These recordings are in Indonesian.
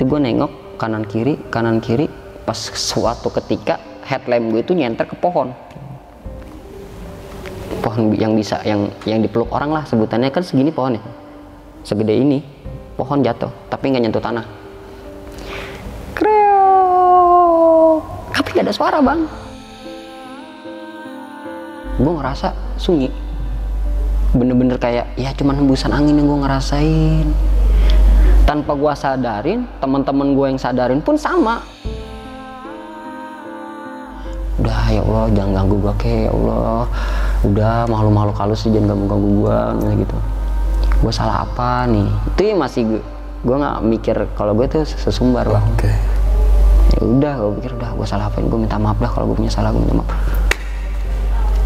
gue nengok kanan kiri, pas suatu ketika headlamp gue itu nyenter ke pohon yang dipeluk orang lah, sebutannya kan segini pohonnya, segede ini pohon jatuh tapi nggak nyentuh tanah. Kreok, tapi nggak ada suara bang. Gue ngerasa sunyi, bener-bener kayak ya cuman hembusan angin yang gue ngerasain. Tanpa gue sadarin, teman-teman gue yang sadarin pun sama. Udah ya Allah, jangan ganggu gue ya Allah. Udah makhluk-makhluk halus sih, jangan ganggu gue gitu. Gue salah apa nih? Itu ya masih gue nggak mikir kalau gue tuh sesumbar bang. Oke. Ya udah, gue pikir udah gue salah apain, gue minta maaf dah kalau gue punya salah, gue minta maaf.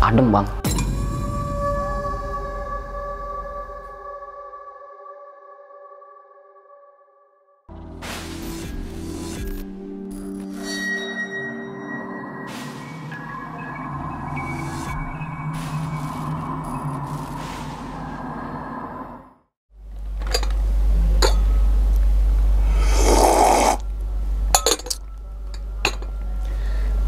Adem bang.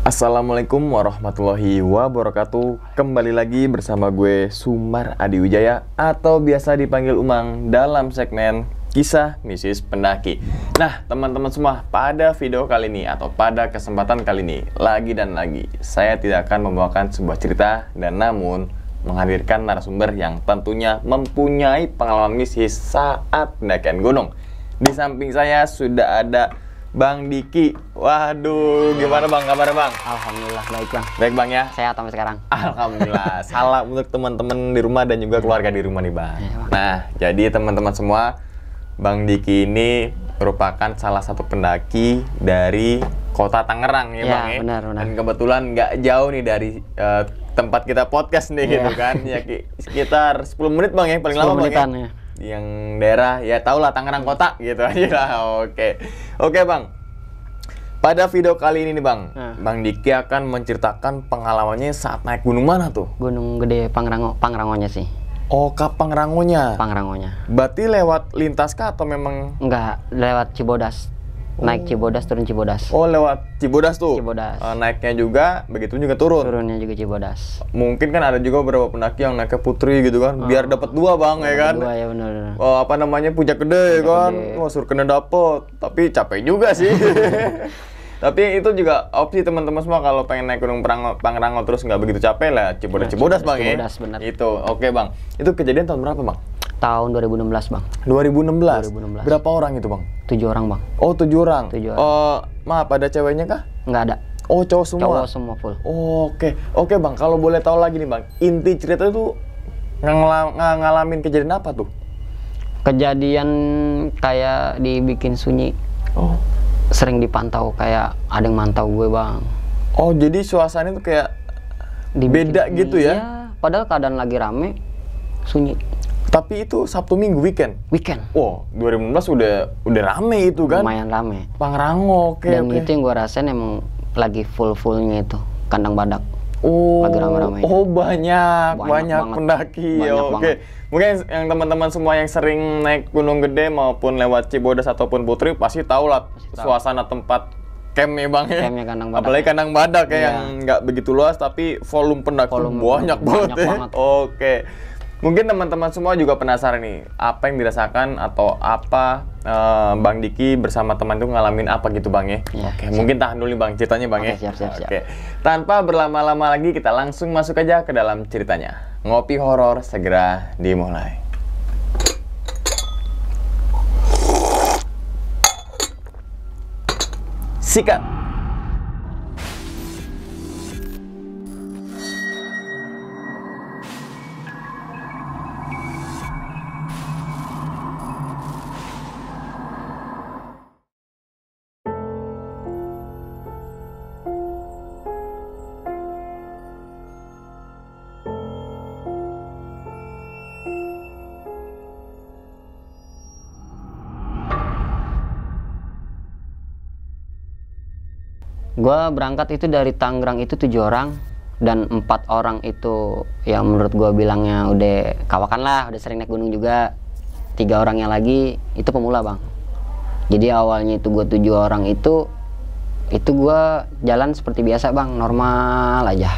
Assalamualaikum warahmatullahi wabarakatuh. Kembali lagi bersama gue Sumar Adi Wijaya atau biasa dipanggil Umang dalam segmen Kisah Mistis Pendaki. Nah teman-teman semua, pada video kali ini atau pada kesempatan kali ini, lagi dan lagi saya tidak akan membawakan sebuah cerita, dan namun menghadirkan narasumber yang tentunya mempunyai pengalaman mistis saat pendakian gunung. Di samping saya sudah ada Bang Diki. Waduh, gimana Bang kabarnya Bang? Alhamdulillah baik bang. Baik Bang ya? Sehat sampai sekarang. Alhamdulillah. Salam untuk teman-teman di rumah dan juga keluarga di rumah nih Bang. Ya, Bang. Nah, jadi teman-teman semua, Bang Diki ini merupakan salah satu pendaki dari kota Tangerang ya Bang ya? Benar. Dan kebetulan nggak jauh nih dari tempat kita podcast nih gitu kan. Ya sekitar 10 menit Bang ya, paling lama Bang ya? Yang daerah ya tau lah Tangerang kota gitu aja lah. Oke Bang, pada video kali ini nih Bang, Bang Diki akan menceritakan pengalamannya saat naik gunung mana tuh? Gunung Gede Pangrangonya sih. Oh, Pangrangonya. Berarti lewat lintas kah atau memang? Enggak, lewat Cibodas. Naik Cibodas, turun Cibodas. Oh, lewat Cibodas tuh? Cibodas. Naiknya juga, begitu juga turun? Turunnya juga Cibodas. Mungkin kan ada juga beberapa pendaki yang naiknya Putri gitu kan, biar dapat dua Bang, ya kan? Dua ya benar. Oh, apa namanya, Puncak Gede kan? Wah, surkena dapet, tapi capek juga sih. Tapi itu juga opsi teman-teman semua kalau pengen naik gunung Pangrango terus nggak begitu capek lah, Cibodas Bang ya? Cibodas, benar. Itu, oke Bang. Itu kejadian tahun berapa Bang? Tahun 2016 bang. 2016? Berapa orang itu Bang? 7 orang bang. Oh 7 orang? 7 orang. Oh, maaf, ada ceweknya kah? Nggak ada. Oh, cowok semua? Cowok semua full. Oke Bang, kalau boleh tahu lagi nih Bang, inti cerita itu ngalamin kejadian apa tuh? Kejadian kayak dibikin sunyi. Oh. Sering dipantau, kayak ada yang mantau gue Bang. Oh, jadi suasana itu kayak beda gitu ya? Iya, padahal keadaan lagi rame, sunyi. Tapi itu Sabtu Minggu weekend? Weekend. Wow, 2016 udah rame itu kan? Lumayan rame. Pangrango, oke. Dan itu yang gue rasain emang lagi full-fullnya itu, kandang badak. Oh, lagi rame-rame. Oh banyak banget. Pendaki. Banyak Oke. banget. Mungkin yang teman-teman semua yang sering naik Gunung Gede maupun lewat Cibodas ataupun Putri pasti tahu lah suasana tempat campnya Bang ya. Campnya kandang badak. Apalagi kandang badak ya, Iya. yang nggak begitu luas tapi volume pendaki banyak banget ya. Oke. Mungkin teman-teman semua juga penasaran nih, apa yang dirasakan atau apa Bang Diki bersama teman itu ngalamin apa gitu Bang ya? Iya, Oke, mungkin tahan dulu Bang ceritanya Bang ya. Siap. Oke. Tanpa berlama-lama lagi kita langsung masuk aja ke dalam ceritanya. Ngopi horor segera dimulai. Sikat. Gua berangkat itu dari Tangerang itu 7 orang, dan 4 orang itu yang menurut gua bilangnya udah kawakan lah, udah sering naik gunung juga. 3 orang yang lagi itu pemula Bang. Jadi awalnya itu gue 7 orang itu gue jalan seperti biasa bang, normal aja.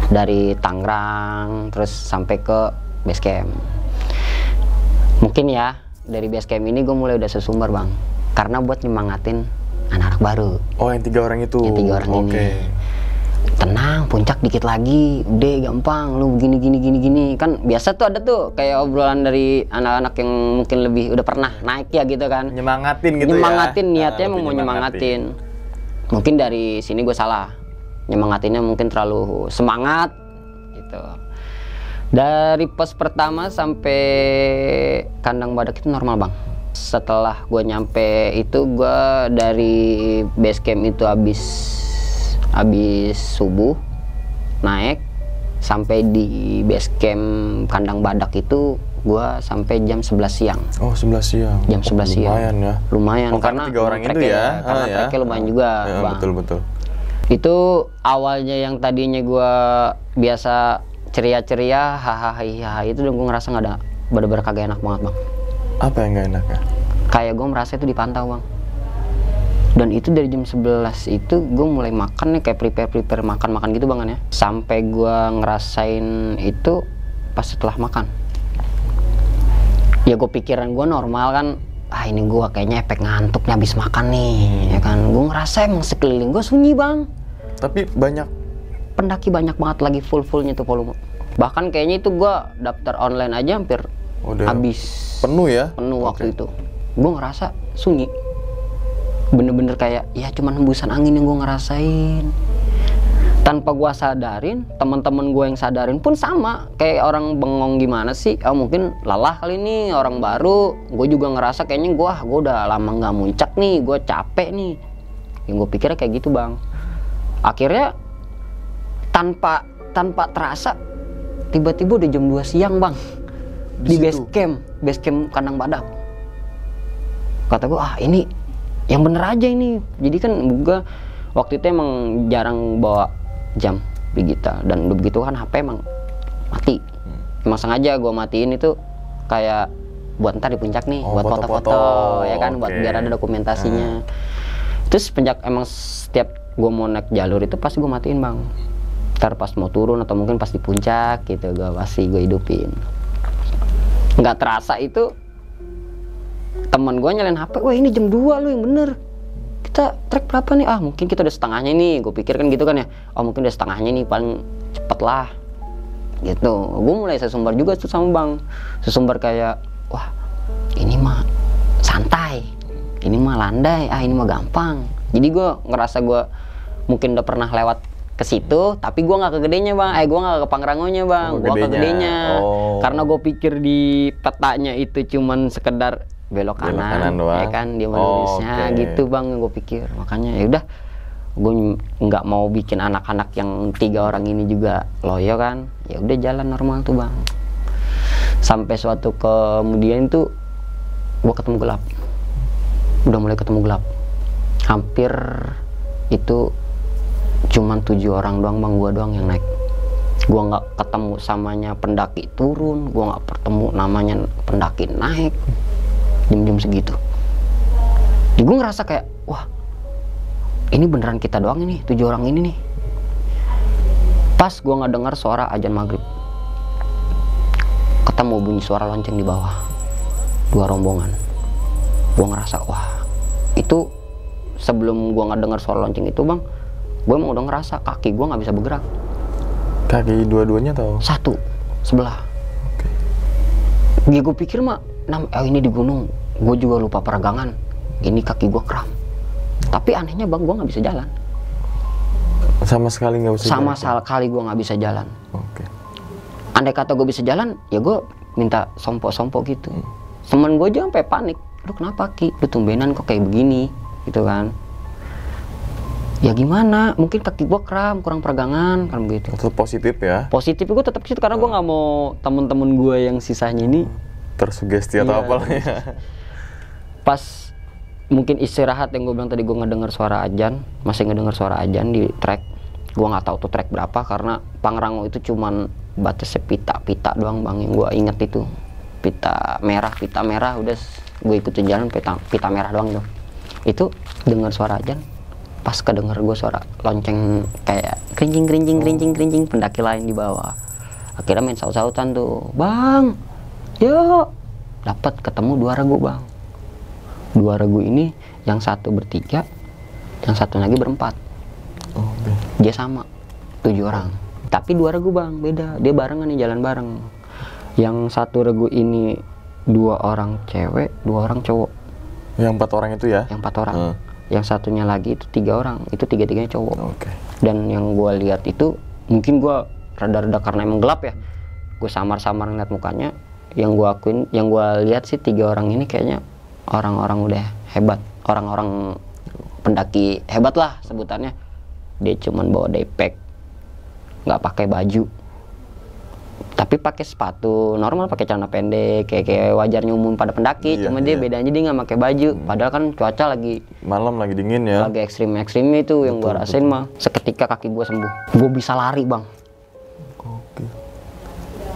Dari Tangerang terus sampai ke base camp. Mungkin ya dari base camp ini gue mulai udah sesumber bang, karena buat nyemangatin anak-anak baru. Oh yang 3 orang itu? Yang 3 orang ini. Tenang, puncak dikit lagi, udah gampang, lu gini. Kan biasa tuh ada tuh kayak obrolan dari anak-anak yang mungkin lebih udah pernah naik ya gitu kan. Nyemangatin gitu nyemangatin, ya? niatnya mau nyemangatin. Mungkin dari sini gue salah, nyemangatinnya mungkin terlalu semangat gitu. Dari pos pertama sampai kandang badak itu normal bang. Setelah gue nyampe itu, gue dari base camp itu habis subuh naik sampai di base camp kandang badak itu gue sampai jam 11 siang. Oh 11 siang. Jam 11 siang. Lumayan ya. Lumayan karena 3 orang itu ya. Karena treknya lumayan juga ya, bang. Betul. Itu awalnya yang tadinya gue biasa ceria-ceria, hahaha itu gue ngerasa nggak ada, bener-bener kagak enak banget bang. Apa yang nggak enak ya? Kayak gue merasa itu dipantau bang. Dan itu dari jam 11 itu gue mulai makan nih, kayak prepare makan gitu bang kan ya. Sampai gue ngerasain itu pas setelah makan. Ya gue pikiran gue normal kan, ini gue kayaknya efek ngantuknya habis makan nih, ya kan. Gue ngerasa emang sekeliling gue sunyi bang. Tapi banyak pendaki, banyak banget lagi, fullnya tuh volume. Bahkan kayaknya itu gue daftar online aja hampir habis. Penuh ya? Penuh waktu itu. Gue ngerasa sunyi. Bener-bener kayak ya cuman hembusan angin yang gue ngerasain. Tanpa gue sadarin, teman-teman gue yang sadarin pun sama. Kayak orang bengong gimana sih? Mungkin lelah kali ini, orang baru. Gue juga ngerasa kayaknya gue udah lama nggak muncak nih, gue capek nih. Yang gue pikirnya kayak gitu bang. Akhirnya tanpa terasa tiba-tiba udah jam 2 siang bang. Di base camp kandang badak. Kata gue ini yang bener aja ini. Jadi kan gue waktu itu emang jarang bawa jam digital, dan udah begitu kan HP emang mati. Emang sengaja gue matiin itu kayak buat ntar di puncak nih, buat foto-foto ya kan, buat biar ada dokumentasinya. Terus emang setiap gue mau naik jalur itu pasti gue matiin bang. Ntar pas mau turun atau mungkin pas di puncak gitu gue hidupin. Nggak terasa itu teman gue nyalain HP, wah ini jam 2 lu yang bener, kita trek berapa nih? Mungkin kita udah setengahnya nih, gue pikir kan gitu kan ya. Mungkin udah setengahnya nih, paling cepet lah gitu. Gue mulai sesumbar juga tuh sama bang, sesumbar kayak wah ini mah santai, ini mah landai, ini mah gampang. Jadi gue ngerasa gue mungkin udah pernah lewat ke situ, tapi gue nggak ke gedenya bang. Gue nggak ke Pangrangonya bang, gue ke gedenya. Karena gue pikir di petanya itu cuman sekedar belok kanan ya kan, dia lurusnya gitu bang, gue pikir. Makanya ya udah, gue nggak mau bikin anak-anak yang 3 orang ini juga loyo kan. Ya udah jalan normal tuh bang. Sampai suatu kemudian tuh gue ketemu gelap, udah mulai ketemu gelap. Hampir itu cuman 7 orang doang bang, gue doang yang naik. Gue nggak ketemu samanya pendaki turun, gue nggak ketemu namanya pendaki naik. Jam-jam segitu. Jadi gue ngerasa kayak wah ini beneran kita doang ini 7 orang ini nih. Pas gue nggak dengar suara azan maghrib, ketemu bunyi suara lonceng di bawah, 2 rombongan. Gue ngerasa wah itu sebelum gue nggak dengar suara lonceng itu bang, gue emang udah ngerasa kaki gue nggak bisa bergerak. Kaki dua-duanya tau? Satu sebelah. Gue pikir mah ini di gunung, gue juga lupa peregangan, ini kaki gue kram. Tapi anehnya bang, gue nggak bisa jalan. Sama sekali nggak bisa sama jalan? sekali gue nggak bisa jalan. Andai kata gue bisa jalan, ya gue minta sompo gitu. Temen gue aja sampai panik, lu kenapa Ki? Lu tumbenan kok kayak begini gitu kan. Ya gimana, mungkin kaki gue kram, kurang peregangan kan begitu. Tetap positif ya? Positif gue tetap situ, karena gue nggak mau temen-temen gue yang sisanya ini tersugesti atau apa lah ya. Pas mungkin istirahat yang gue bilang tadi, gue ngedenger suara azan, masih ngedenger suara azan di trek. Gue nggak tahu tuh trek berapa, karena Pangrango itu cuman batasnya pita doang bang yang gue inget itu. Pita merah udah gue ikutin jalan pita merah doang tuh. Itu dengar suara ajan, pas kedenger gue suara lonceng kayak kerincing pendaki lain di bawah. Akhirnya main saut-sautan tuh, bang, yuk, dapat ketemu 2 regu bang. 2 regu ini yang satu bertiga, yang satu lagi berempat. Dia sama 7 orang, tapi 2 regu bang, beda. Dia barengan nih, jalan bareng. Yang satu regu ini 2 orang cewek, 2 orang cowok. Yang 4 orang itu ya? Yang 4 orang. Yang satunya lagi itu 3 orang, itu 3-tiganya cowok. Dan yang gue lihat itu, mungkin gue rada-rada karena emang gelap ya, gue samar-samar ngeliat mukanya. Yang gue akuin, yang gue lihat sih 3 orang ini kayaknya orang-orang udah hebat, orang-orang pendaki hebat lah sebutannya. Dia cuman bawa daypack, nggak pakai baju, tapi pakai sepatu normal, pakai celana pendek kayak wajarnya umum pada pendaki. Cuma dia bedanya dia nggak pakai baju. Padahal kan cuaca lagi malam, lagi dingin ya, lagi ekstrimnya itu. Yang gue rasain mah seketika kaki gue sembuh, gue bisa lari bang.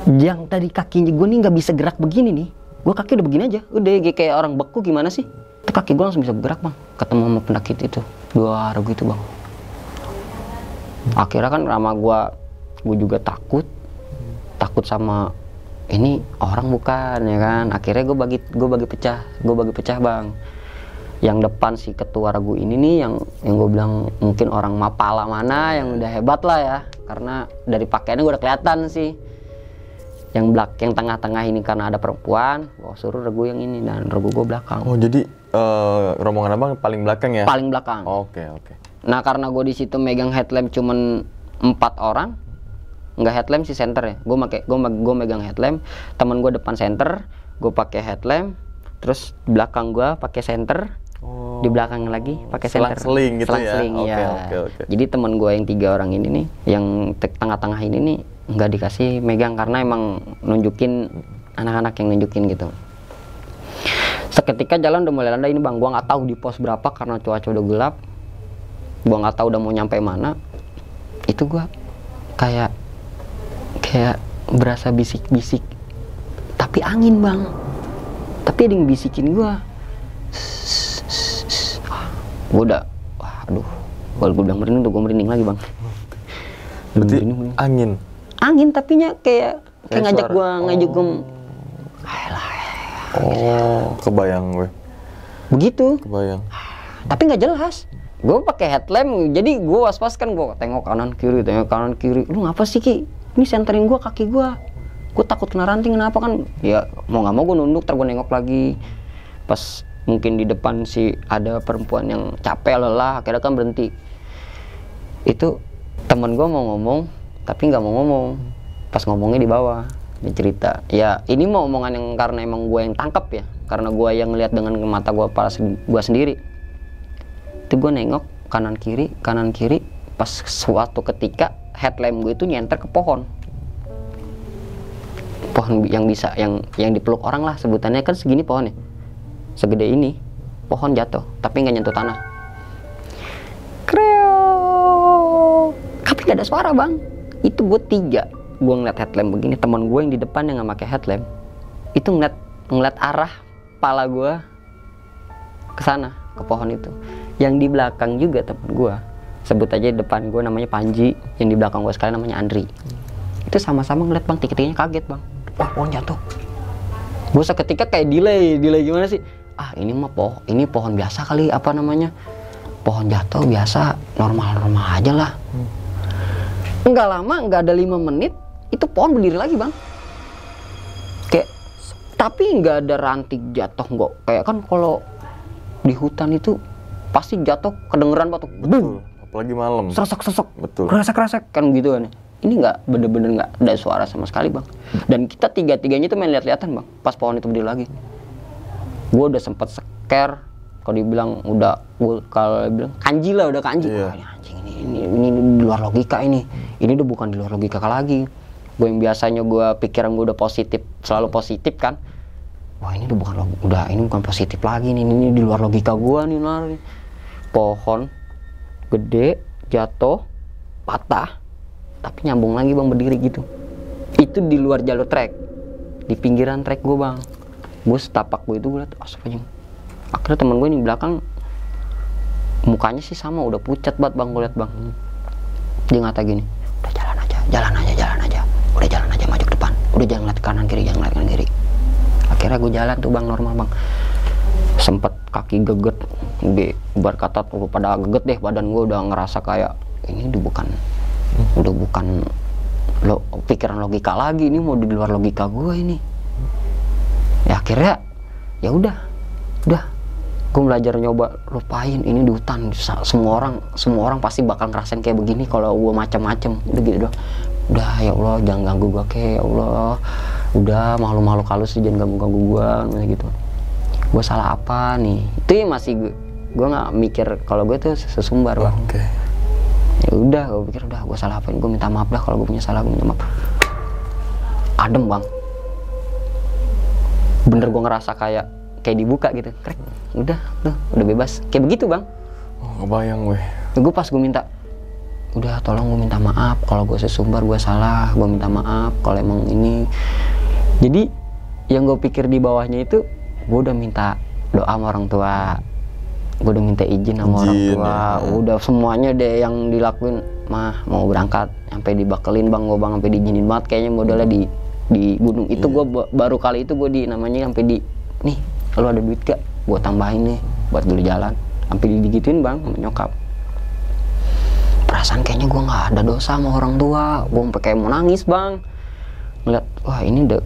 Yang tadi kakinya gue nih nggak bisa gerak begini nih, gue kaki udah begini aja, udah kayak orang beku gimana sih, itu kaki gue langsung bisa bergerak bang. Ketemu sama pendaki itu 2 regu itu bang. Akhirnya kan sama gue juga takut sama ini orang bukan ya kan. Akhirnya gue bagi pecah bang. Yang depan si ketua regu ini nih, yang gue bilang mungkin orang Mapala mana yang udah hebat lah ya, karena dari pakaiannya gue udah kelihatan sih. Yang tengah-tengah ini karena ada perempuan, gue suruh regu yang ini, dan regu gue belakang. Oh jadi rombongan abang paling belakang ya? Paling belakang. Oke. Nah karena gue di situ megang headlamp cuman 4 orang, nggak headlamp sih center ya. Gue megang headlamp, teman gue depan center, gue pakai headlamp, terus belakang gue pakai center, di belakang lagi pakai center. Selang-seling gitu ya? Oke. Jadi teman gue yang 3 orang ini nih, yang tengah-tengah ini nih, nggak dikasih megang karena emang nunjukin, anak-anak yang nunjukin gitu. Seketika jalan udah mulai landai ini bang, gue nggak tahu di pos berapa karena cuaca udah gelap, gue nggak tahu udah mau nyampe mana. Itu gue kayak berasa bisik-bisik, tapi angin bang, tapi ada yang bisikin gue. Gue udah, aduh, kalau gue bilang merinding tuh gue merinding lagi bang. Berarti angin tapinya kayak ngajak gue, kebayang gue. Begitu. Kebayang. Tapi nggak jelas. Gue pakai headlamp, jadi gue was-was kan, gue tengok kanan kiri. Lu ngapa sih Ki? Ini senterin gue kaki gue. Gue takut kena ranting, kenapa kan? Ya mau nggak mau gue nunduk, ntar gue nengok lagi. Pas mungkin di depan sih ada perempuan yang capek lelah, akhirnya kan berhenti. Itu temen gue mau ngomong, tapi nggak mau ngomong. Pas ngomongnya di bawah, dia cerita. Ya ini mau omongan yang karena emang gue yang tangkap ya, karena gue yang ngeliat dengan mata gue sendiri. Itu gue nengok kanan kiri, pas suatu ketika headlamp gue itu nyenter ke pohon yang bisa yang dipeluk orang lah sebutannya, kan segini pohonnya, segede ini pohon jatuh tapi nggak nyentuh tanah. Kreo, tapi nggak ada suara bang. Itu gue 3, gue ngeliat headlamp begini, teman gue yang di depan yang nggak pakai headlamp itu ngeliat arah kepala gue ke sana, ke pohon itu. Yang di belakang juga teman gue, sebut aja depan gue namanya Panji, yang di belakang gue sekali namanya Andri. Itu sama-sama ngeliat bang, tiga-tiganya kaget bang. Wah pohon jatuh. Gue seketika kayak delay gimana sih? Ini mah pohon biasa kali, apa namanya? Pohon jatuh biasa, normal aja lah. Nggak lama, nggak ada 5 menit, itu pohon berdiri lagi bang. Kayak, tapi nggak ada ranting jatuh, nggak kayak kan kalau di hutan itu pasti jatuh kedengeran batu, betul. Apalagi malam. Sesek, betul. Kresek kan gitu kan. Ini nggak, bener-bener nggak ada suara sama sekali bang. Dan kita tiga-tiganya tuh main lihat-lihatan bang. Pas pohon itu berdiri lagi, gue udah sempet scare. Kalau dibilang kalau bilang kanji lah, udah kanji. Iya. Anjing ini di luar logika ini. Ini udah bukan di luar logika lagi. Gue yang biasanya pikiran gue udah positif, selalu positif kan. Wah ini ini bukan positif lagi nih. Ini di luar logika gue nih lari. Pohon gede jatuh patah tapi nyambung lagi bang, berdiri gitu. Itu di luar jalur trek, di pinggiran trek gue bang. Gue setapak gue itu gue liat astagfirullah. Akhirnya temen gue di belakang mukanya sih sama, udah pucat banget bang, gue liat bang. Dia ngata gini, udah jalan aja, udah jalan aja maju ke depan, udah jangan ngeliat kanan kiri. Akhirnya gue jalan tuh bang, normal bang. Sempet kaki geget, bar kata tuh pada geget deh, badan gue udah ngerasa kayak ini udah bukan pikiran logika lagi, ini mau di luar logika gue ini. Ya akhirnya ya udah gue belajar nyoba lupain ini di hutan. Semua orang pasti bakal ngerasain kayak begini kalau gue macam-macam. Udah gitu doang. Udah ya Allah jangan ganggu gue, kayak ya Allah udah makhluk halus jangan ganggu gue gitu. Gue salah apa nih? Itu ya masih gue nggak mikir kalau gue tuh sesumbar bang. Ya udah gue pikir udah gue salah apain, gue minta maaf dah kalau gue punya salah, gue minta maaf. Adem bang, bener gue ngerasa kayak dibuka gitu, krek. Udah bebas kayak begitu bang. Kebayang Gue pas gue minta, udah tolong gue minta maaf kalau gue sesumbar, gue salah, gue minta maaf kalau emang ini. Jadi yang gue pikir di bawahnya itu, gue udah minta doa sama orang tua, gue udah minta izin sama orang tua, udah semuanya deh yang dilakuin. Mah mau berangkat sampai dibakelin bang, gue bang sampai diizinin banget kayaknya modalnya di gunung itu. Gue baru kali itu gue namanya sampai nih lu ada duit gak, gue tambahin nih buat dulu jalan, sampai digituin bang sama nyokap. Perasaan kayaknya gue nggak ada dosa sama orang tua, gue sampai kayak mau nangis bang ngeliat, wah ini udah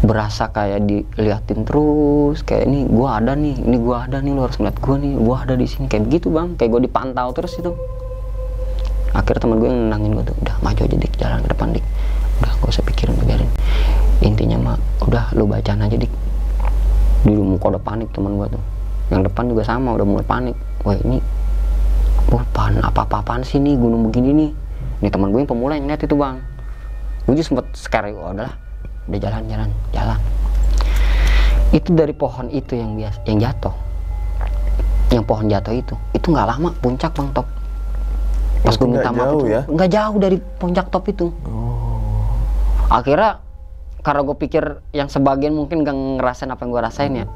berasa kayak diliatin terus, kayak ini gue ada nih lu harus ngeliat gue nih, gue ada di sini, kayak begitu bang, kayak gue dipantau terus itu. Akhirnya teman gue yang nenangin gue tuh, udah maju aja dik, jalan ke depan dik, udah gak usah pikirin, biarin, intinya mah udah lu bacaan aja dik. Di muka udah panik teman gue tuh, yang depan juga sama udah mulai panik. Wah ini apaan apa-apaan sih nih gunung begini nih. Ini teman gue yang pemula yang lihat itu bang. Gue juga sempet scare, udahlah udah jalan. Itu dari pohon itu yang jatuh, yang pohon jatuh itu nggak lama puncak bang top. Pas gue minta maaf itu nggak jauh dari puncak top itu. Akhirnya karena gue pikir yang sebagian mungkin gak ngerasain apa yang gue rasain ya,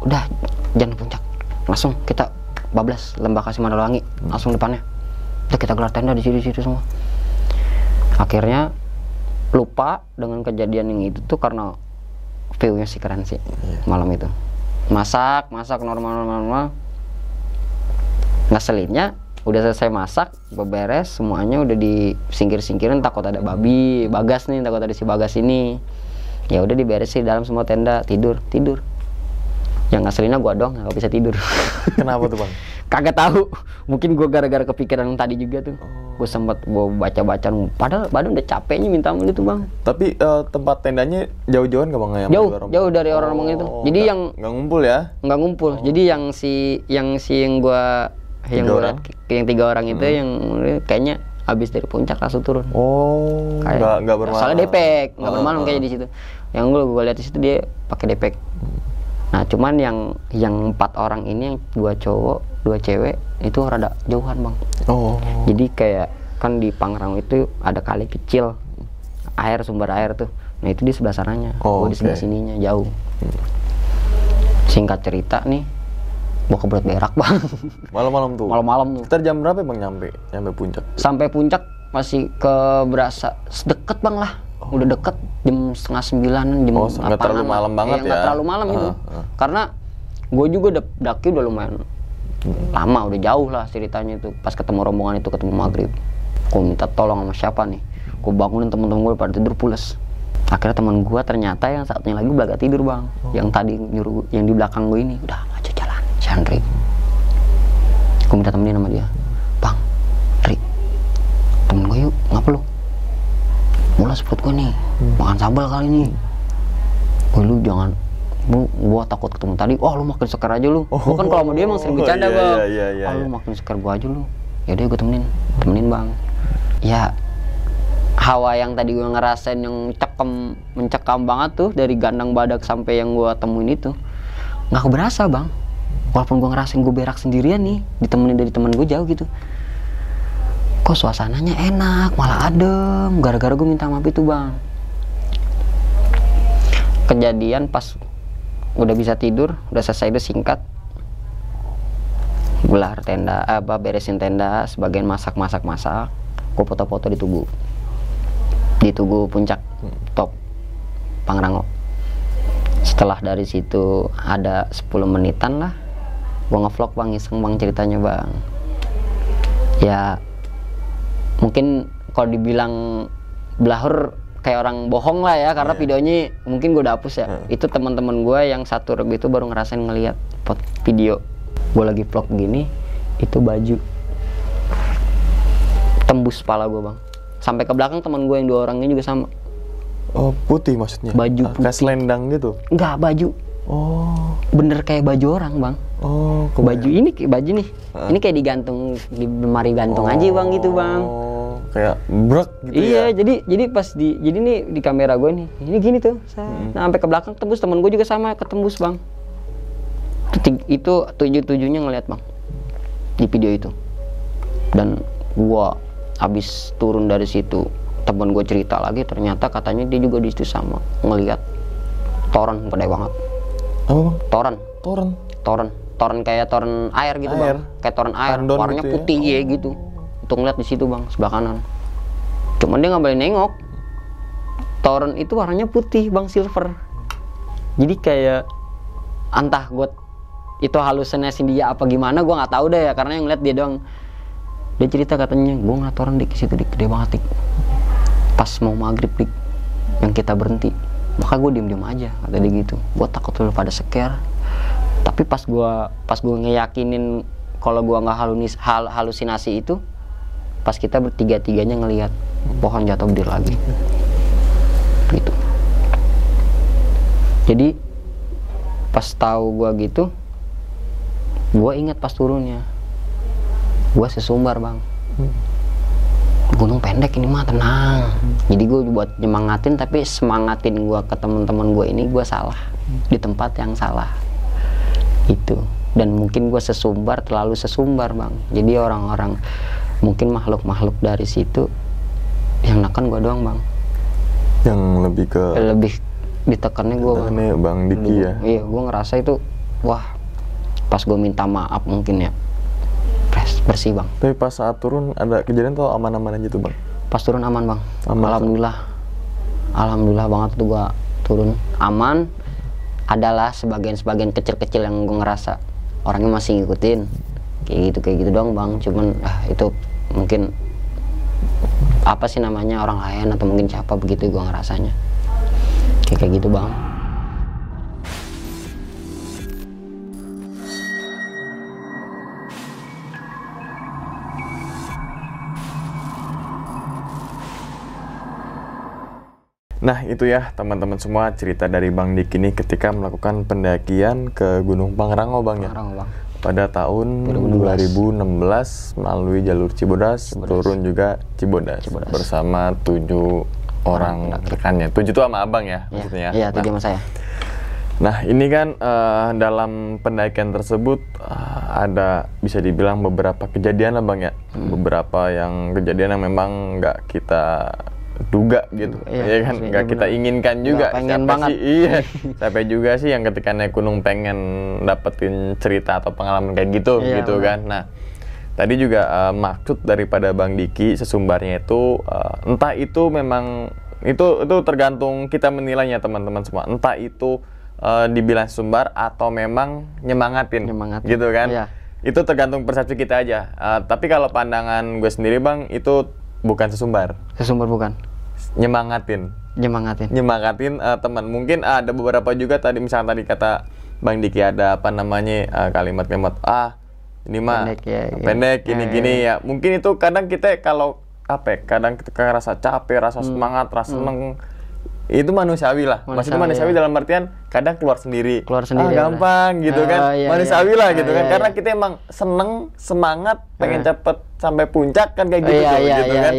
udah jangan puncak, langsung kita bablas Lembah Kasimanalangi, langsung depannya. Udah kita gelar tenda di situ semua. Akhirnya lupa dengan kejadian yang itu tuh karena view-nya sih keren sih malam itu. Masak normal. Ngeselinnya udah selesai masak, beberes semuanya, udah disingkir-singkirin, takut ada babi Bagas nih, takut ada si Bagas ini. Ya udah diberesin dalam semua tenda, tidur. Yang ngeselinnya gua doang nggak bisa tidur. Kenapa tuh bang? Kagak tahu, mungkin gua gara-gara kepikiran yang tadi juga tuh. Gue sempat baca-baca, padahal badan udah capeknya minta ampun itu bang. Tapi tempat tendanya jauh-jauhan gak bang? Jauh dari orang itu. Jadi yang nggak ngumpul ya? Nggak ngumpul. Jadi yang tiga orang itu yang kayaknya habis dari puncak langsung turun. Nggak bermalam. Soalnya depek, nggak bermalam kayaknya di situ. Yang gue lihat di situ dia pakai depek. Nah cuman yang 4 orang ini, yang 2 cowok 2 cewek itu rada jauhan bang. Jadi kayak kan di Pangrango itu ada kali kecil, sumber air tuh. Nah itu di sebelah sananya, gue di sebelah sininya jauh. Singkat cerita nih, gue kebelet berak bang. Malam-malam tuh. Sekitar jam berapa bang nyampe puncak? Sampai puncak masih berasa deket bang lah. Udah deket jam 8:30, jam 8. Nggak terlalu malam banget ya? Nggak terlalu malam itu. Karena gue juga daki udah lumayan lama, udah jauh lah ceritanya itu. Pas ketemu rombongan itu, ketemu maghrib, gue minta tolong sama siapa nih, gue bangunin temen-temen gue pada tidur pules. Akhirnya teman gue ternyata yang satunya lagi belaga tidur bang. Yang tadi nyuruh, yang di belakang gue ini, udah maju jalan, si Andri. Gue minta temenin sama dia, bang, Andri, temen gue yuk, ngapa lu? Mulas perut gue nih, makan sambal kali ini. Lu jangan, gua takut ketemu tadi. Lu makin seker aja lu. Gua kan kalau sama dia emang sering bercanda bang. Lu makin seker gua aja lu. Yaudah gue temenin bang. Ya hawa yang tadi gua ngerasain yang mencekam banget tuh dari Gandang Badak sampai yang gua temuin itu nggak keberasa bang. Walaupun gua ngerasain gua berak sendirian nih, ditemenin dari teman gua jauh gitu. Kok suasananya enak, malah adem, gara-gara gue minta maaf itu bang. Kejadian pas udah bisa tidur, udah selesai itu singkat. Gelar tenda, beresin tenda, sebagian masak. Gue foto-foto di Tugu Puncak top Pangrango. Setelah dari situ ada 10 menitan lah, gue ngevlog bang, iseng bang ceritanya bang. Ya mungkin kalau dibilang blahur kayak orang bohong lah ya, karena videonya mungkin gue udah hapus ya. Itu teman-teman gue yang satu regu itu baru ngerasain ngelihat video gue lagi vlog gini, itu baju tembus kepala gue bang, sampai ke belakang. Teman gue yang 2 orangnya juga sama. Oh, putih maksudnya? Baju putih. Kayak selendang gitu? Enggak, baju. Oh. Bener kayak baju orang bang. Oh, baju ini kayak baju nih. Ini kayak digantung di lemari gantung aja bang, gitu bang. Oh, kayak brek gitu. Iya, ya? jadi pas jadi nih di kamera gue nih, ini gini tuh. Nah, sampai ke belakang tembus. Temen gue juga sama, ketembus bang. Itu 7-7-nya ngeliat bang di video itu. Dan gue abis turun dari situ, temen gue cerita lagi, ternyata katanya dia juga di situ sama ngeliat toren gede banget. Apa bang? Toren kayak toren air gitu bang, kayak toren air, warnanya gitu putih ya gitu. Itu ngeliat di situ bang, sebelah kanan. Cuman dia nggak boleh nengok. Toren itu warnanya putih bang, silver. Jadi kayak entah gue itu halusinasi dia apa gimana, gue nggak tahu deh ya, karena yang ngeliat dia doang. Dia cerita katanya, gue ngeliat toren di situ gede banget dik. Pas mau maghrib dik, yang kita berhenti. Maka gue diem aja, kata dia gitu. Gue takut lu pada seker. Tapi pas gue ngeyakinin kalau gue nggak halusinasi itu, pas kita bertiga-tiganya ngelihat pohon jatuh berdiri lagi, gitu. Jadi pas tahu gue gitu, gue ingat pas turunnya, gue sesumbar bang. Gunung pendek ini mah, tenang. Jadi gue buat nyemangatin, tapi semangatin gue ke teman-teman gue ini, gue salah di tempat yang salah itu. Dan mungkin gue sesumbar, terlalu sesumbar bang. Jadi orang-orang mungkin makhluk-makhluk dari situ yang neken gue doang bang. Yang lebih ditekannya gue bang. Bang Diki ya. Iya, gue ngerasa itu, wah, pas gue minta maaf mungkin ya, bersih bang. Tapi pas saat turun ada kejadian tuh aman-aman aja tuh bang? Pas turun aman bang, aman. Alhamdulillah banget tuh gue turun aman. Adalah sebagian kecil-kecil yang gue ngerasa orangnya masih ngikutin kayak gitu doang bang. Cuman itu mungkin apa sih namanya, orang lain atau mungkin siapa begitu gue ngerasanya kayak gitu bang. Nah itu ya teman-teman semua, cerita dari Bang Dik ini ketika melakukan pendakian ke Gunung Pangrango bang ya. Bang. Pada tahun 2016 melalui jalur Cibodas, turun juga Cibodas. Bersama 7 orang rekannya. 7 itu sama abang ya maksudnya? Iya, 7 sama saya. Nah ini kan dalam pendakian tersebut ada bisa dibilang beberapa kejadian lah bang ya. Beberapa kejadian yang memang nggak kita duga gitu, ya kan, nggak kita inginkan juga. Pengen banget sih, iya. Sampai juga sih yang ketika naik gunung pengen dapetin cerita atau pengalaman kayak gitu, gitu kan. Nah tadi juga maksud daripada Bang Diki sesumbarnya itu entah itu memang itu tergantung kita menilainya teman-teman semua. Entah itu dibilang sesumbar atau memang nyemangatin. Gitu kan. Itu tergantung persepsi kita aja. Tapi kalau pandangan gue sendiri bang, itu bukan sesumbar. Sesumbar bukan. Nyemangatin teman. Mungkin ada beberapa juga tadi, misalnya tadi kata Bang Diki ada apa namanya kalimat-kalimat ini mah pendek gini ya. Mungkin itu kadang kita kalau kadang kita rasa capek, rasa semangat, rasa seneng, itu manusiawi lah. Maksudnya manusiawi dalam artian kadang keluar sendiri gampang gitu kan. Manusiawi lah gitu kan. Karena kita emang seneng, semangat, pengen cepet sampai puncak kan kayak gitu gitu kan.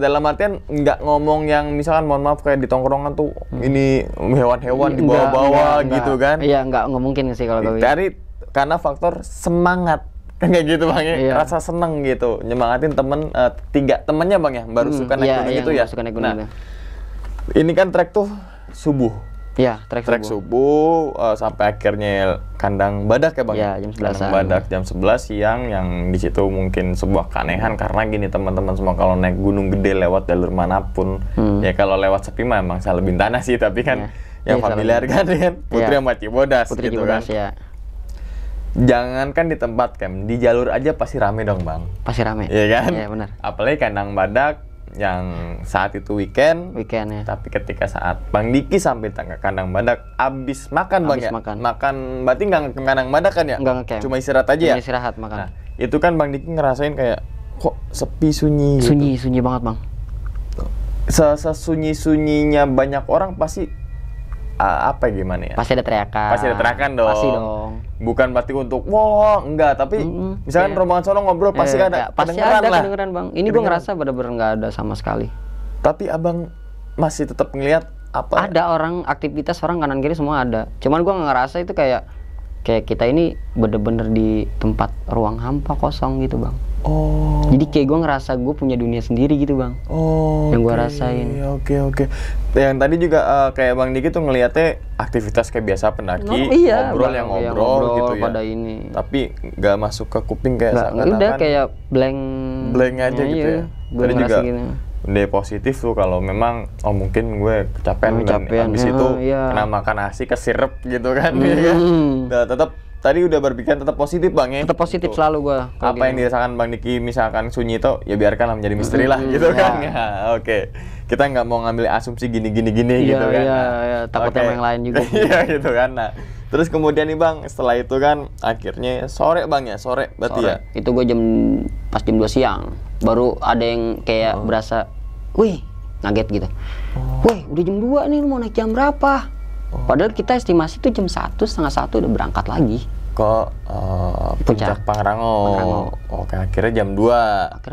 Dalam artian nggak ngomong yang misalkan mohon maaf kayak di tongkrongan tuh ini hewan-hewan dibawa-bawa gitu kan. Iya, nggak mungkin sih kalau dari karena faktor semangat kan kayak gitu bang ya. Rasa seneng gitu, nyemangatin temen 3 temennya bang ya, baru suka naik gunung itu ya. Nah ini kan trek tuh subuh Trek subuh sampai akhirnya kandang badak ya Bang. Iya, jam 11-an. Kandang badak jam 11 siang, yang di situ mungkin sebuah keanehan karena gini teman-teman semua, kalau naik gunung gede lewat jalur manapun, ya kalau lewat sepi mah emang salah bintana sih, tapi kan yang familiar kan Putri sama Cibodas Putri gitu Cibodas, kan. ya. Jangankan di tempat camp, di jalur aja pasti rame dong Bang. Pasti rame. Iya kan? Iya, benar. Apalagi kandang badak yang saat itu weekend ya. Tapi ketika saat Bang Diki sampai ke kandang badak, abis makan Bang ya? Makan berarti nggak ke kandang badak kan ya? Nggak ngecamp. Cuma istirahat aja ya? Cuma istirahat makan. Nah, itu kan Bang Diki ngerasain kayak, kok sepi sunyi gitu. Sunyi banget Bang. Sesunyi-sunyinya banyak orang pasti apa gimana ya? Pasti ada teriakan. Pasti ada teriakan dong. Pasti dong. Bukan berarti untuk wah enggak, tapi misalkan rombongan sono ngobrol pasti ada kedengeran Bang. Ini gue ngerasa bener-bener nggak ada sama sekali. Tapi Abang masih tetap ngelihat apa? Ada orang, aktivitas orang kanan kiri semua ada. Cuman gue ngerasa itu kayak kita ini bener-bener di tempat ruang hampa kosong gitu Bang. Oh. Jadi kayak gue ngerasa gue punya dunia sendiri gitu Bang. Oh. Yang gue rasain. Oke. Yang tadi juga kayak Bang Diki tuh ngelihatnya aktivitas kayak biasa pendaki, ngobrol gitu ya. Pada ini. Tapi nggak masuk ke kuping kayak seakan-akan. Udah kayak blank aja gitu ya. Tadi juga udah positif tuh kalau memang mungkin gue kecapean dan habis itu kena makan nasi kesirep gitu kan. Nah, tetap tadi udah berpikiran tetap positif Bang ya. Tetap positif gitu. Selalu gua. Apa yang dirasakan Bang Diki misalkan sunyi itu ya biarkanlah menjadi misteri lah gitu kan. Ya, oke. Kita nggak mau ngambil asumsi gini gitu kan. Iya, takut sama yang lain juga. Iya gitu kan. Nah, terus kemudian nih Bang, setelah itu kan akhirnya sore Bang ya, sore berarti ya. Itu gua pas jam 2 siang baru ada yang kayak berasa, wih, ngaget gitu. Wih, udah jam 2 nih, lu mau naik jam berapa? Padahal kita estimasi tuh jam 1, setengah 1 udah berangkat lagi ke puncak Pangrango. Oke, akhirnya jam 2.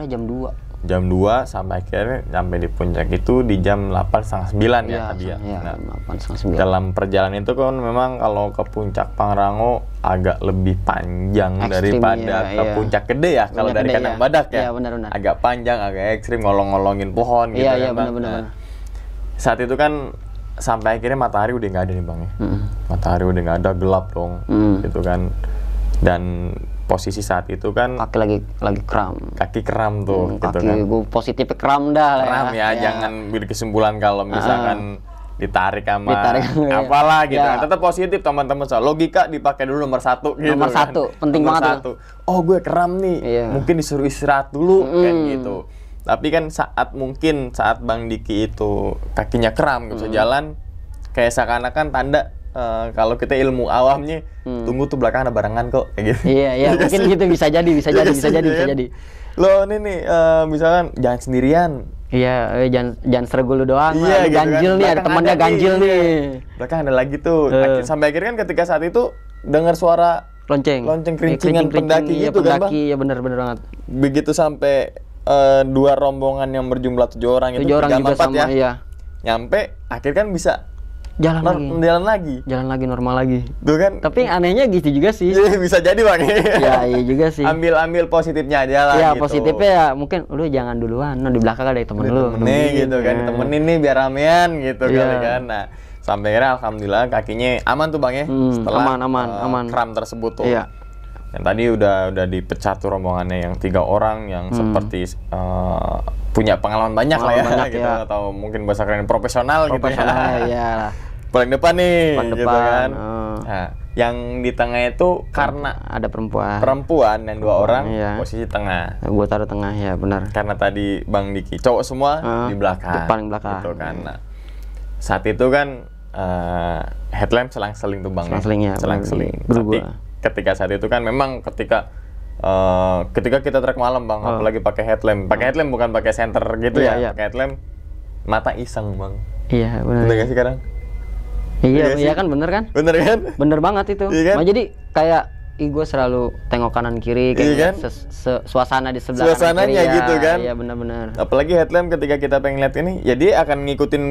Jam 2 sampai akhirnya sampai di puncak itu di jam 8:30 ya tadi ya. Nah, 8:30. Dalam perjalanan itu kan memang kalau ke puncak Pangrango agak lebih panjang daripada ke puncak gede ya. Kalau dari kandang badak ya. Benar. Agak panjang, agak ekstrim, ngolong-ngolongin pohon gitu kan. Iya, benar. Saat itu kan sampai akhirnya matahari udah nggak ada nih Bang ya. Matahari udah nggak ada, gelap dong gitu kan. Dan posisi saat itu kan kaki lagi kram. Kaki kram tuh gitu kaki kan. Gue positif kram dah. Kram ya, jangan berkesimpulan kalau misalkan ditarik sama apalah gitu kan. Tetap positif teman-teman. Logika dipakai dulu nomor 1 gitu. Nomor 1 penting banget tuh. Oh, gue kram nih. Mungkin disuruh istirahat dulu kan gitu. Tapi kan saat Bang Diki itu kakinya kram nggak bisa jalan, kayak seakan-akan tanda kalau kita ilmu awamnya tunggu tuh belakang ada barengan kok kayak gitu. Iya mungkin gitu bisa jadi. Lo ini nih misalkan jangan sendirian. Iya, jangan sergul lu doang. Iya, gitu ganjil kan. nih, ada temannya ganjil nih. Belakang ada lagi tuh. Sampai akhirnya kan ketika saat itu dengar suara lonceng kerincingan pendaki gitu kan Bang. Iya benar banget. Begitu sampai 2 rombongan yang berjumlah 7 orang itu 7 orang juga sama, ya. Nyampe akhirnya kan bisa jalan lagi normal lagi. Tuh kan. Tapi anehnya gitu juga sih. Iya, bisa jadi Bang. Iya juga sih. Ambil positifnya aja lah gitu. Positifnya ya mungkin lu jangan duluan, di belakang ada temen lu. Nih gitu kan, temenin nih biar ramean gitu kali kan. Nah, sampai akhirnya alhamdulillah kakinya aman tuh Bang ya. Setelah aman. Kram tersebut tuh. Iya. Dan tadi udah dipecat tuh rombongannya yang 3 orang yang seperti punya pengalaman banyak lah ya gitu, atau mungkin bahasa keren profesional gitu ya. Iya. Paling depan nih gitu kan. Nah, yang di tengah itu karena ada perempuan yang 2 orang posisi tengah. Gue taruh tengah ya benar. Karena tadi Bang Diki cowok semua di belakang. Paling belakang. Gitu kan. Nah, saat itu kan headlamp selang-seling tuh Bang. Selang-seling. Tapi ketika saat itu kan memang ketika kita trek malam Bang, apalagi pakai headlamp. Pakai headlamp bukan pakai senter gitu ya. Pakai headlamp mata iseng Bang. Iya, benar. Benar gak sih sekarang? Iya kan bener kan? Bener banget itu. Iya kan? Nah, jadi kayak gue selalu tengok kanan kiri kayak kan? Suasana di sebelah suasananya kanan kiri, gitu kan? Iya benar. Apalagi headlamp ketika kita pengen lihat ini, ya dia akan ngikutin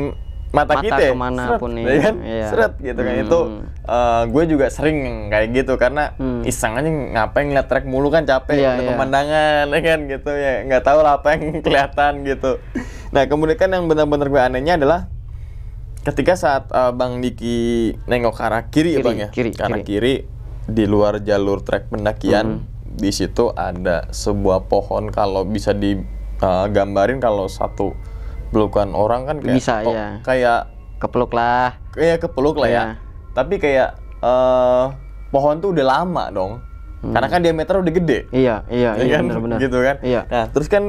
mata kita kemana pun nih, kan? Seret gitu kan. Itu gue juga sering kayak gitu karena iseng aja ngapain ngeliat trek mulu kan capek, pemandangan kan gitu ya, nggak tahu lah apa yang kelihatan gitu. Nah kemudian kan yang benar-benar gue anehnya adalah ketika saat Bang Diki nengok ke arah kiri ya Bang ya, kiri, ke arah kiri di luar jalur trek pendakian, di situ ada sebuah pohon. Kalau bisa digambarin kalau satu pelukan orang kan kayak Bisa, ya. kayak Kepeluk lah. kayak kepeluk lah ya. Iya. Tapi kayak pohon tuh udah lama dong. Karena kan diameter udah gede. Iya kan? benar-benar. Gitu kan. Iya. Nah, terus kan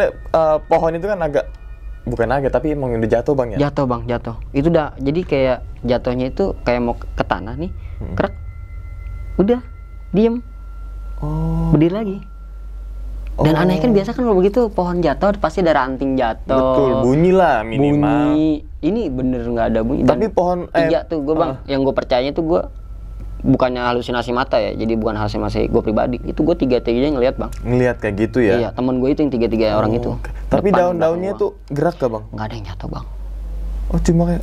pohon itu kan bukan agak tapi emang udah jatuh Bang ya. Jatuh Bang, jatuh. Itu udah jadi kayak jatuhnya itu kayak mau ke tanah nih. Krek. Udah, diem. Oh. Berdiri lagi. Dan aneh kan biasa kan kalau begitu pohon jatuh pasti ada ranting jatuh. Betul, bunyi lah minimal. Bunyi. Ini bener nggak ada bunyi. Tapi pohon tiga tuh gue Bang, yang gue percayanya tuh gue bukannya halusinasi mata ya, jadi bukan halusinasi gue pribadi. Itu gue tiga-tiganya ngeliat Bang. Ngelihat kayak gitu ya. Iya, temen gue itu yang tiga-tiga orang itu. Tapi Depan, daun-daunnya belakang tuh gerak gak Bang? nggak ada yang jatuh Bang. Oh cuma kayak.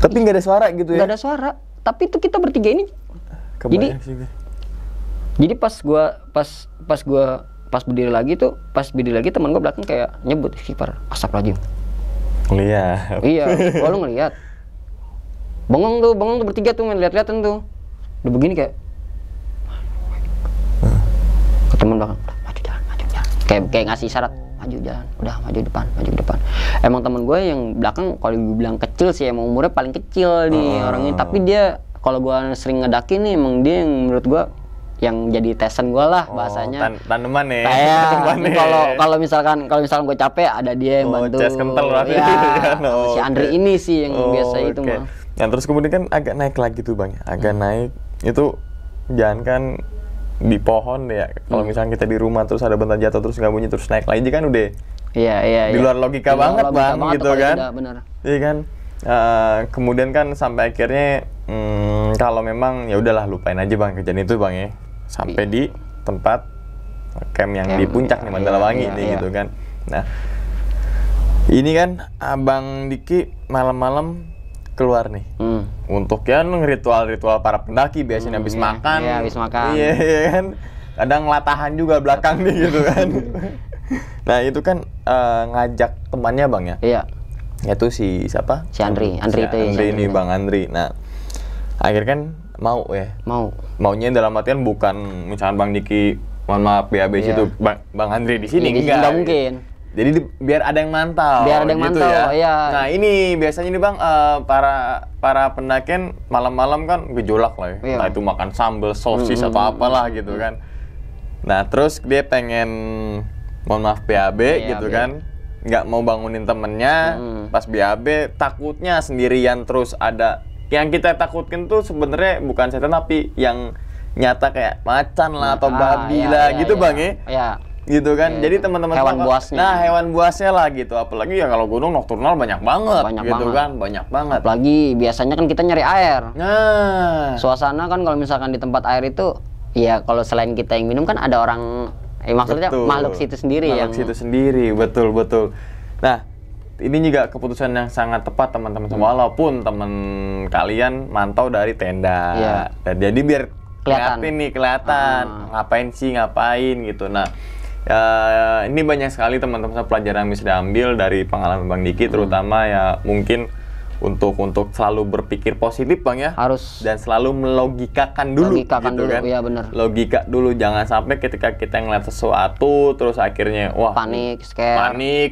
Tapi nggak ada suara gitu ya? Nggak ada suara. Tapi itu kita bertiga ini. Kebayang sih gue. Jadi pas berdiri lagi teman gue belakang kayak nyebut istighfar, astagfirullahaladzim. Lihat. Iya, lu ngeliat. Bengong tuh bertiga tuh main lihat-lihatan tuh. Udah begini kayak ke teman belakang, maju jalan. Kayak ngasih isyarat, maju jalan, udah maju depan. Emang teman gue yang belakang kalau gue bilang kecil sih, emang umurnya paling kecil nih orangnya. Tapi dia kalau gue sering ngedakin nih, emang dia yang menurut gue yang jadi tesan gue lah bahasanya. Tanaman ya. Kalau misalkan gue capek ada dia yang bantu. Ces kental berarti. Ya, si Andri ini sih yang biasa itu mah. Nah terus kemudian kan agak naik lagi tuh Bang, agak naik itu jangan kan di pohon deh ya. Kalau misalnya kita di rumah terus ada bentar jatuh terus nggak bunyi terus naik lagi kan udah. Iya. Di luar logika banget Bang, gitu kan. Bener. Iya kan. Kemudian kan sampai akhirnya kalau memang ya udahlah lupain aja Bang kejadian itu Bang ya. Sampai di tempat camp yang di puncak nih Mandalawangi nih gitu kan. Nah ini kan Abang Diki malam-malam keluar nih untuk ya ritual-ritual para pendaki biasanya habis makan. Iya, habis makan. Iya kan. Kadang latahan juga belakang nih gitu kan. Nah itu kan ngajak temannya Bang ya. Iya. Yaitu si siapa? Si Andri. Andri ini Bang Andri. Nah akhirnya kan mau ya. Maunya dalam artian bukan misalkan Bang Diki, mohon maaf BAB situ, Bang Andri di sini enggak mungkin. Jadi biar ada yang mantau. Gitu ya. Iya. Nah ini biasanya nih Bang, para pendakian malam-malam kan gejolak lah ya. Iya. Nah itu makan sambal, sosis atau apalah gitu kan. Nah terus dia pengen, mohon maaf BAB gitu kan, nggak mau bangunin temennya. Pas BAB takutnya sendirian terus ada. Yang kita takutkan tuh sebenarnya bukan setan tapi yang nyata kayak macan lah atau babi lah gitu Bang ya. Iya. Gitu kan. Jadi teman-teman hewan buasnya. Nah, hewan buasnya lah gitu. Apalagi ya kalau gunung nokturnal banyak banget banyak banget. Apalagi biasanya kan kita nyari air. Nah, Suasana kan kalau misalkan di tempat air itu ya kalau selain kita yang minum kan ada orang maksudnya makhluk situ sendiri betul. Nah, ini juga keputusan yang sangat tepat teman-teman semua, walaupun teman kalian mantau dari tenda. Dan jadi biar kelihatan ngapain gitu. Nah, ini banyak sekali teman-teman pelajaran yang bisa diambil dari pengalaman Bang Diki, terutama ya mungkin untuk selalu berpikir positif Bang ya. Harus. Dan selalu melogikakan dulu kan. Iya benar. Logika dulu, jangan sampai ketika kita ngeliat sesuatu terus akhirnya wah panik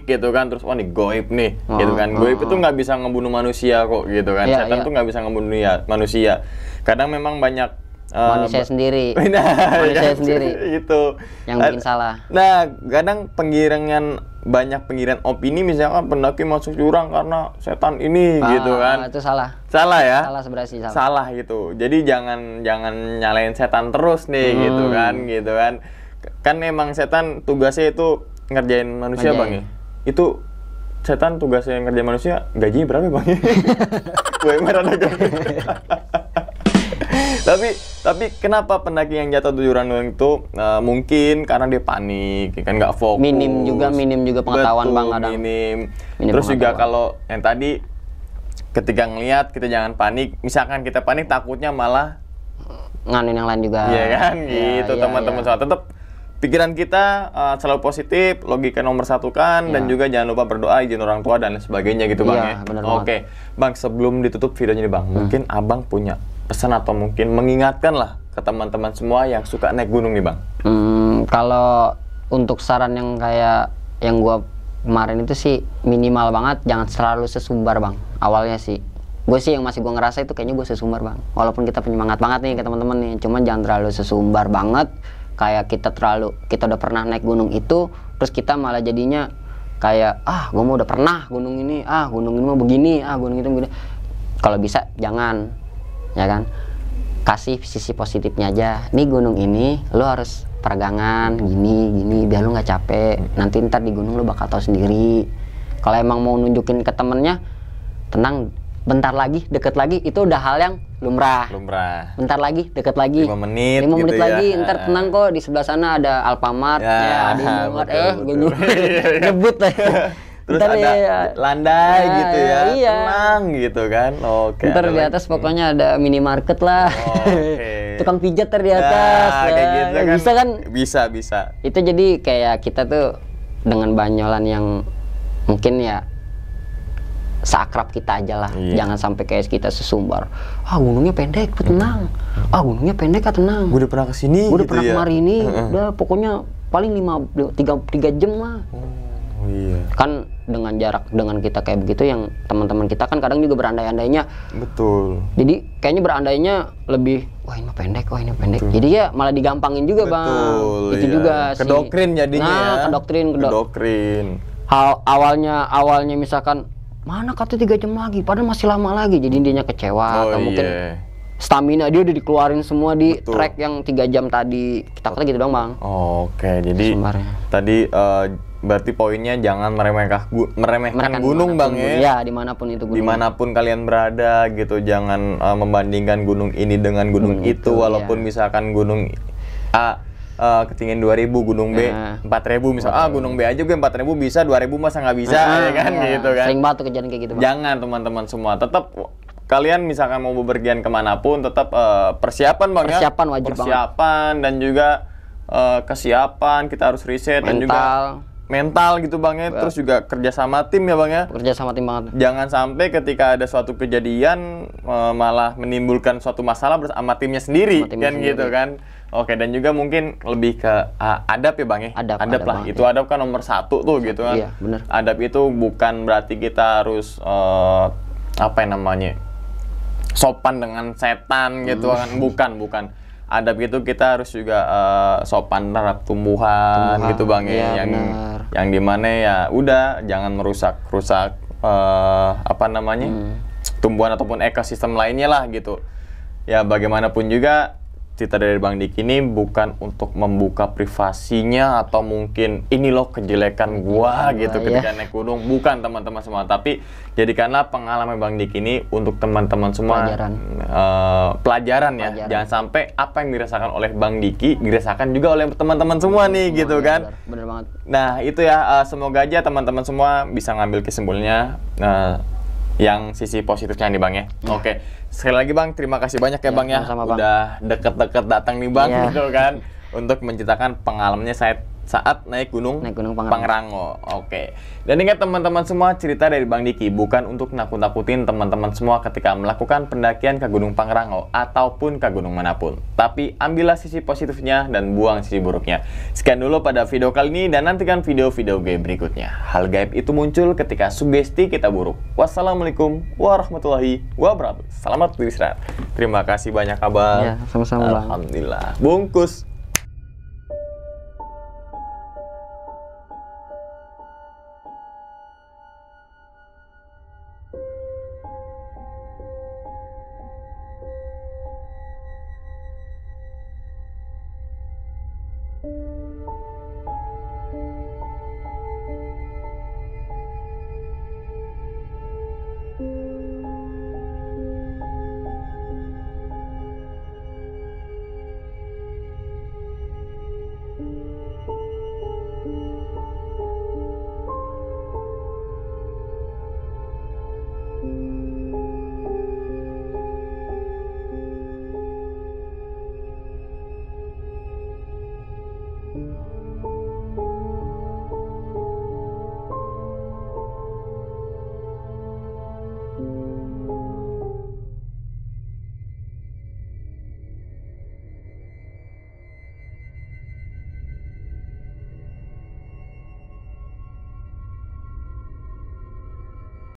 gitu kan, terus wah nih goib nih gitu kan. Goib itu nggak bisa ngebunuh manusia kok gitu kan. Setan tuh nggak bisa ngebunuh manusia. Kadang memang banyak manusia sendiri. Itu yang bikin salah. Nah, kadang banyak penggiringan opini misalkan pendaki masuk jurang karena setan ini gitu kan. Itu salah. Salah ya? Salah seberasi salah. Salah gitu. Jadi jangan nyalain setan terus nih gitu kan. Kan emang setan tugasnya itu ngerjain manusia Bang ya. Itu setan tugasnya ngerjain manusia, gajinya berapa Bang ya? UMR ada gak? Tapi kenapa pendaki yang jatuh di jurang itu mungkin karena dia panik kan, nggak fokus. Minim juga pengetahuan Bang kadang. Minim terus juga kalau yang tadi ketika ngelihat kita jangan panik, misalkan kita panik takutnya malah nganin yang lain juga. Iya kan gitu teman-teman. Soal tetap pikiran kita selalu positif, logika nomor satu kan, dan juga jangan lupa berdoa, izin orang tua dan sebagainya gitu Bang ya. Bener Oke, Bang, sebelum ditutup videonya nih Bang, mungkin Abang punya pesan atau mungkin mengingatkan lah ke teman-teman semua yang suka naik gunung nih Bang. Kalau untuk saran yang kayak yang gua kemarin itu sih minimal banget, jangan selalu sesumbar Bang. Awalnya sih gue sih yang masih gue ngerasa itu kayaknya gue sesumbar Bang, walaupun kita penyemangat banget nih ke teman-teman nih, cuman jangan terlalu sesumbar banget. Kayak kita udah pernah naik gunung itu, terus kita malah jadinya kayak gue mau udah pernah gunung ini mau begini, gunung itu begini. Kalau bisa jangan, ya kan, kasih sisi positifnya aja. Nih gunung ini lo harus peregangan gini biar lo nggak capek, nanti ntar di gunung lo bakal tahu sendiri. Kalau emang mau nunjukin ke temennya, tenang, bentar lagi, deket lagi, itu udah hal yang lumrah. Bentar lagi, deket lagi, 5 menit gitu ya. lagi, ntar tenang kok, di sebelah sana ada Alfamart, di Indomaret, gue nyebut Terus ntar ada landai gitu ya, tenang gitu kan. Ntar di atas pokoknya ada minimarket lah, tukang pijat di atas, kayak gitu kan. Bisa kan? Bisa. Itu jadi kayak kita tuh dengan banyolan yang mungkin ya seakrab kita aja lah, jangan sampai kayak kita sesumbar. Gunungnya pendek, tenang. Gunungnya pendek, tenang. Gue udah pernah kesini, gue udah pernah kemari ini, udah pokoknya paling 3 jam lah. Kan dengan jarak dengan kita kayak begitu, yang teman-teman kita kan kadang juga berandai-andainya. Betul. Jadi kayaknya berandainya lebih, ini mah pendek. Betul. Jadi ya malah digampangin juga Bang. Itu juga sih. Kedoktrin jadinya. Kedoktrin. Awalnya misalkan mana kata 3 jam lagi, padahal masih lama lagi, jadi intinya kecewa atau mungkin stamina dia udah dikeluarin semua di trek yang 3 jam tadi. Kita kata gitu dong Bang. Jadi tadi berarti poinnya jangan meremehkan gunung Bang ya. Ya, dimanapun itu gunung. Dimanapun kalian berada gitu, jangan membandingkan gunung ini dengan gunung itu, walaupun misalkan gunung A ketinggian 2000, gunung B 4000 misal. Gunung B aja gue 4000 bisa, 2000 masa nggak bisa, ya kan gitu kan. Sering banget tuh kejadian kayak gitu Bang. Jangan teman-teman semua, tetap kalian misalkan mau bepergian kemanapun, tetap persiapan Bang ya. Persiapan wajib banget. Dan juga kesiapan, kita harus riset dan juga mental gitu Bang ya. Terus juga kerja sama tim ya Bang ya. Kerja sama tim banget. Jangan sampai ketika ada suatu kejadian malah menimbulkan suatu masalah bersama timnya sendiri, gitu kan. Dan juga mungkin lebih ke adab ya Bang ya. Adab lah, itu adab kan nomor 1 tuh gitu kan. Iya, bener. Adab itu bukan berarti kita harus sopan dengan setan gitu kan. Bukan. Adab itu kita harus juga sopan terhadap tumbuhan gitu Bang ya. Yang dimana ya udah jangan merusak tumbuhan ataupun ekosistem lainnya lah gitu. Ya bagaimanapun juga cerita dari Bang Diki ini bukan untuk membuka privasinya atau mungkin ini loh kejelekan gua gitu ketika naik gunung, bukan teman-teman semua, tapi jadikanlah pengalaman Bang Diki ini untuk teman-teman semua pelajaran ya. Jangan sampai apa yang dirasakan oleh Bang Diki dirasakan juga oleh teman-teman semua nih gitu kan. Bener banget. Nah itu ya, semoga aja teman-teman semua bisa ngambil kesimpulannya yang sisi positifnya nih Bang ya. Sekali lagi Bang, terima kasih banyak ya Bang ya. Sama-sama, udah deket-deket datang nih Bang gitu kan, untuk menceritakan pengalamannya saat naik gunung Pangrango. Dan ingat teman-teman semua, cerita dari Bang Diki bukan untuk nakut-nakutin teman-teman semua ketika melakukan pendakian ke Gunung Pangrango ataupun ke gunung manapun. Tapi ambillah sisi positifnya dan buang sisi buruknya. Sekian dulu pada video kali ini, dan nantikan video-video gue berikutnya. Hal gaib itu muncul ketika sugesti kita buruk. Wassalamualaikum warahmatullahi wabarakatuh. Selamat beristirahat. Terima kasih banyak Abang. Sama-sama Bang. Alhamdulillah. Bungkus.